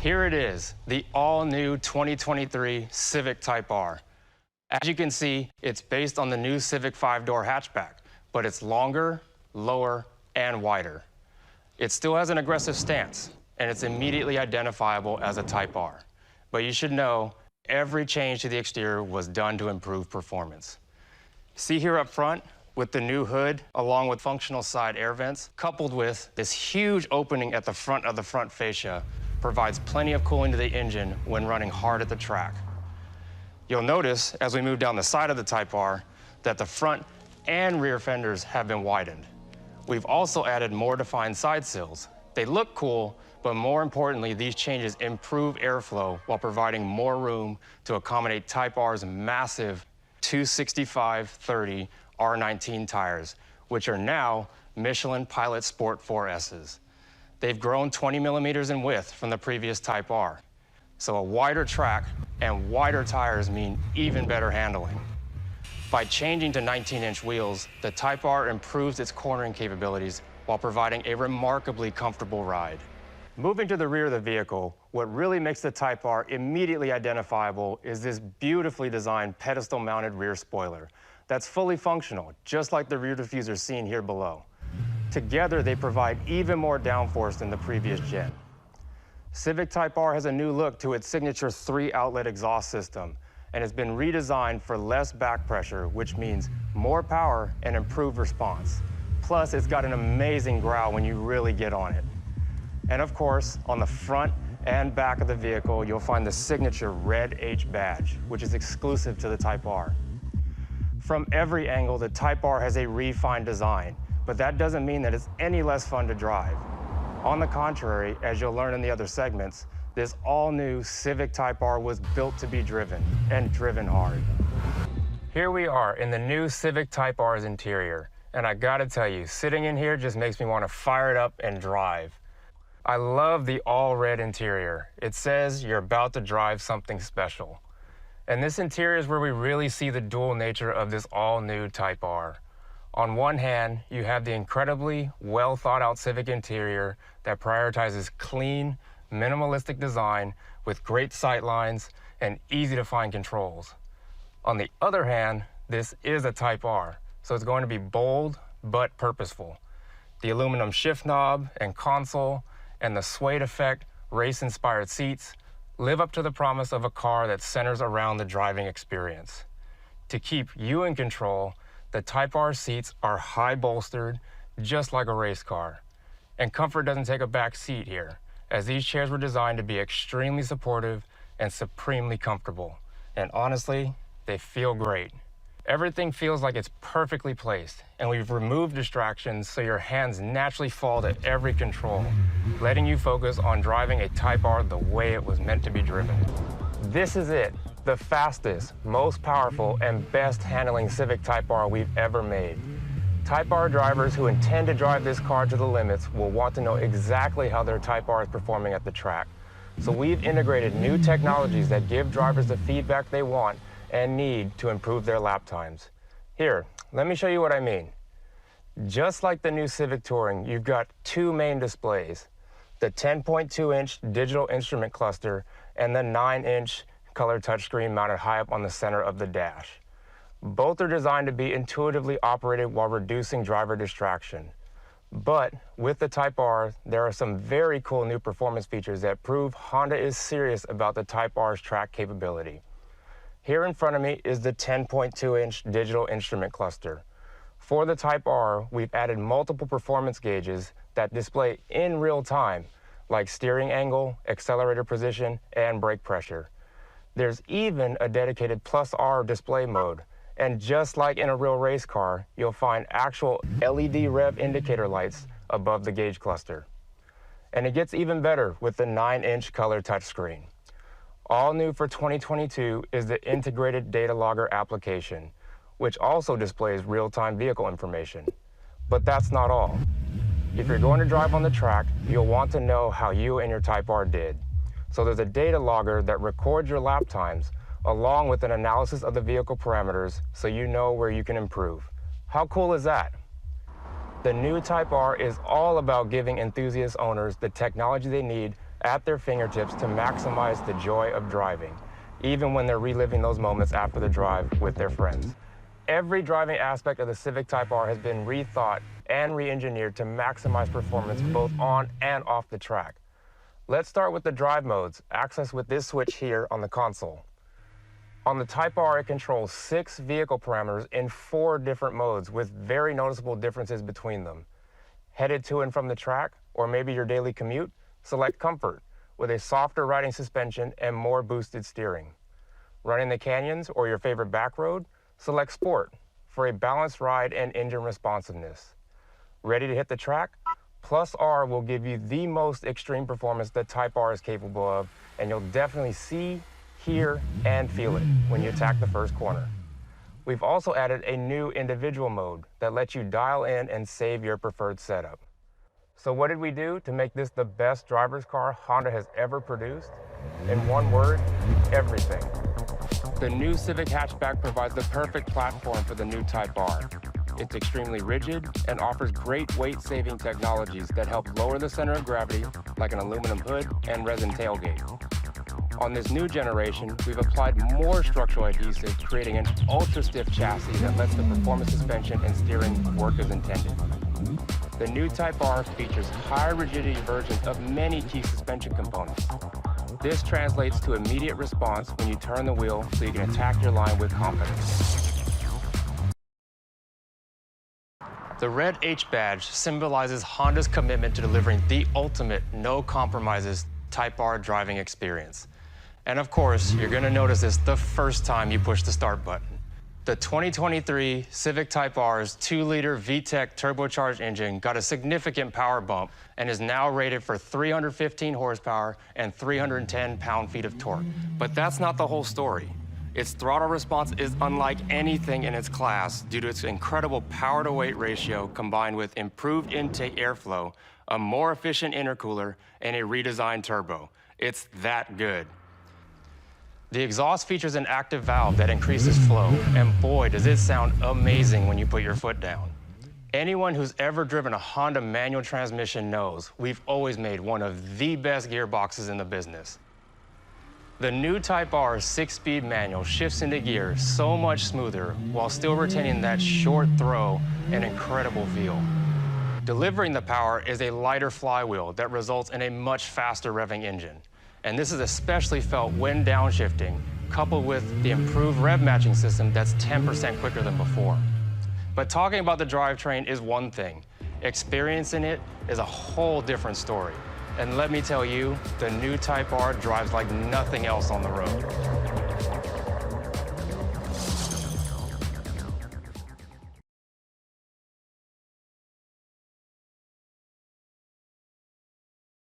Here it is, the all-new 2023 Civic Type R. As you can see, it's based on the new Civic 5-door hatchback, but it's longer, lower, and wider. It still has an aggressive stance, and it's immediately identifiable as a Type R. But you should know, every change to the exterior was done to improve performance. See here up front, with the new hood, along with functional side air vents, coupled with this huge opening at the front of the front fascia, provides plenty of cooling to the engine when running hard at the track. You'll notice, as we move down the side of the Type R, that the front and rear fenders have been widened. We've also added more defined side sills. They look cool, but more importantly, these changes improve airflow while providing more room to accommodate Type R's massive 265/30 R19 tires, which are now Michelin Pilot Sport 4S's. They've grown 20 millimeters in width from the previous Type R. So a wider track and wider tires mean even better handling. By changing to 19-inch wheels, the Type R improves its cornering capabilities while providing a remarkably comfortable ride. Moving to the rear of the vehicle, what really makes the Type R immediately identifiable is this beautifully designed pedestal-mounted rear spoiler that's fully functional, just like the rear diffuser seen here below. Together, they provide even more downforce than the previous gen. Civic Type R has a new look to its signature 3-outlet exhaust system, and has been redesigned for less back pressure, which means more power and improved response. Plus, it's got an amazing growl when you really get on it. And of course, on the front and back of the vehicle, you'll find the signature red H badge, which is exclusive to the Type R. From every angle, the Type R has a refined design, but that doesn't mean that it's any less fun to drive. On the contrary, as you'll learn in the other segments, this all-new Civic Type R was built to be driven, and driven hard. Here we are in the new Civic Type R's interior, and I gotta tell you, sitting in here just makes me want to fire it up and drive. I love the all-red interior. It says you're about to drive something special. And this interior is where we really see the dual nature of this all-new Type R. On one hand, you have the incredibly well-thought-out Civic interior that prioritizes clean, minimalistic design with great sight lines and easy-to-find controls. On the other hand, this is a Type R, so it's going to be bold but purposeful. The aluminum shift knob and console and the suede effect race-inspired seats live up to the promise of a car that centers around the driving experience. To keep you in control, the Type R seats are high bolstered, just like a race car. And comfort doesn't take a back seat here, as these chairs were designed to be extremely supportive and supremely comfortable. And honestly, they feel great. Everything feels like it's perfectly placed, and we've removed distractions so your hands naturally fall to every control, letting you focus on driving a Type R the way it was meant to be driven. This is it, the fastest, most powerful, and best handling Civic Type R we've ever made. Type R drivers who intend to drive this car to the limits will want to know exactly how their Type R is performing at the track. So we've integrated new technologies that give drivers the feedback they want and need to improve their lap times. Here, let me show you what I mean. Just like the new Civic Touring, you've got two main displays, the 10.2-inch digital instrument cluster and the 9-inch color touchscreen mounted high up on the center of the dash. Both are designed to be intuitively operated while reducing driver distraction. But with the Type R, there are some very cool new performance features that prove Honda is serious about the Type R's track capability. Here in front of me is the 10.2-inch digital instrument cluster. For the Type R, we've added multiple performance gauges that display in real time, like steering angle, accelerator position, and brake pressure. There's even a dedicated +R display mode. And just like in a real race car, you'll find actual LED rev indicator lights above the gauge cluster. And it gets even better with the 9-inch color touchscreen. All new for 2022 is the integrated data logger application, which also displays real-time vehicle information. But that's not all. If you're going to drive on the track, you'll want to know how you and your Type R did. So there's a data logger that records your lap times, along with an analysis of the vehicle parameters so you know where you can improve. How cool is that? The new Type R is all about giving enthusiast owners the technology they need at their fingertips to maximize the joy of driving, even when they're reliving those moments after the drive with their friends. Every driving aspect of the Civic Type R has been rethought and re-engineered to maximize performance both on and off the track. Let's start with the drive modes, accessed with this switch here on the console. On the Type R, it controls 6 vehicle parameters in 4 different modes with very noticeable differences between them. Headed to and from the track, or maybe your daily commute, select Comfort, with a softer riding suspension and more boosted steering. Running the canyons or your favorite back road, select Sport for a balanced ride and engine responsiveness. Ready to hit the track? Plus R will give you the most extreme performance that Type R is capable of, and you'll definitely see, hear, and feel it when you attack the first corner. We've also added a new individual mode that lets you dial in and save your preferred setup. So what did we do to make this the best driver's car Honda has ever produced? In one word, everything. The new Civic hatchback provides the perfect platform for the new Type R. It's extremely rigid and offers great weight-saving technologies that help lower the center of gravity, like an aluminum hood and resin tailgate. On this new generation, we've applied more structural adhesive, creating an ultra-stiff chassis that lets the performance suspension and steering work as intended. The new Type R features high rigidity versions of many key suspension components. This translates to immediate response when you turn the wheel so you can attack your line with confidence. The red H badge symbolizes Honda's commitment to delivering the ultimate no-compromises Type R driving experience. And of course, you're going to notice this the first time you push the start button. The 2023 Civic Type R's 2-liter VTEC turbocharged engine got a significant power bump and is now rated for 315 horsepower and 310 pound-feet of torque. But that's not the whole story. Its throttle response is unlike anything in its class due to its incredible power-to-weight ratio combined with improved intake airflow, a more efficient intercooler, and a redesigned turbo. It's that good. The exhaust features an active valve that increases flow, and boy, does it sound amazing when you put your foot down. Anyone who's ever driven a Honda manual transmission knows we've always made one of the best gearboxes in the business. The new Type R 6-speed manual shifts into gear so much smoother while still retaining that short throw and incredible feel. Delivering the power is a lighter flywheel that results in a much faster revving engine. And this is especially felt when downshifting, coupled with the improved rev matching system that's 10% quicker than before. But talking about the drivetrain is one thing. Experiencing it is a whole different story. And let me tell you, the new Type R drives like nothing else on the road.